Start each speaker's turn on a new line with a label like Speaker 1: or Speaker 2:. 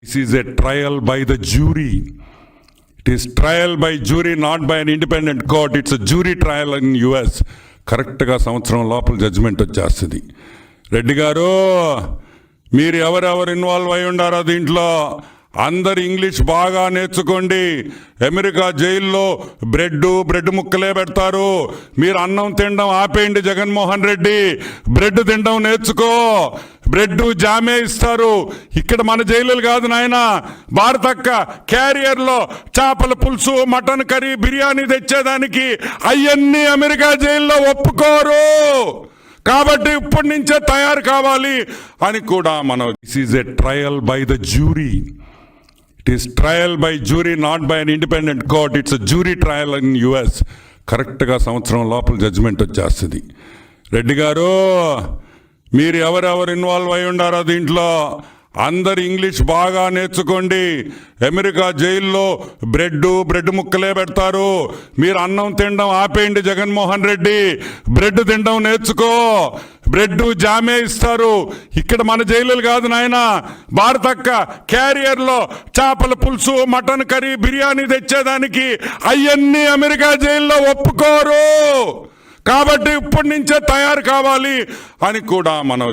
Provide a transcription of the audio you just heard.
Speaker 1: This is a trial by the jury. It is trial by jury, not by an independent court. It's a jury trial in US. కరెక్ట్గా సంవత్సరం లోపల judgement వచ్చేస్తుంది. రెడ్డి గారు, మీరు ఎవరెవరు involve అయి ఉండారో దీంట్లో అందరు ఇంగ్లీష్ బాగా నేర్చుకోండి. అమెరికా జైల్లో బ్రెడ్ ముక్కలే పెడతారు. మీరు అన్నం తినడం ఆపేయండి. జగన్మోహన్ రెడ్డి, బ్రెడ్ తినడం నేర్చుకో. బ్రెడ్ జామే ఇస్తారు. ఇక్కడ మన జైలులు కాదు నాయన. భారతక్క క్యారియర్లో చేపల పులుసు, మటన్ కర్రీ, బిర్యానీ తెచ్చేదానికి అవన్నీ అమెరికా జైల్లో ఒప్పుకోరు. కాబట్టి ఇప్పటి నుంచే తయారు కావాలి అని కూడా మనం. This is a trial by the jury. It is trial by jury, not by an independent court. It's jury trial in US. కరెక్ట్గా సంవత్సరం లోపల జడ్జిమెంట్ వచ్చేస్తుంది. రెడ్డి గారు, మీరు ఎవరెవరు ఇన్వాల్వ్ అయి ఉండారో దీంట్లో అందరు ఇంగ్లీష్ బాగా నేర్చుకోండి. అమెరికా జైల్లో బ్రెడ్ ముక్కలే పెడతారు. మీరు అన్నం తినడం ఆపేయండి. జగన్మోహన్ రెడ్డి, బ్రెడ్ తినడం నేర్చుకో. బ్రెడ్ జామే ఇస్తారు. ఇక్కడ మన జైలులు కాదు నాయన. భారతక్క క్యారియర్లో చేపల పులుసు, మటన్ కర్రీ, బిర్యానీ తెచ్చేదానికి అవన్నీ అమెరికా జైల్లో ఒప్పుకోరు. కాబట్టి ఇప్పటి నుంచే తయారు కావాలి అని కూడా మనం.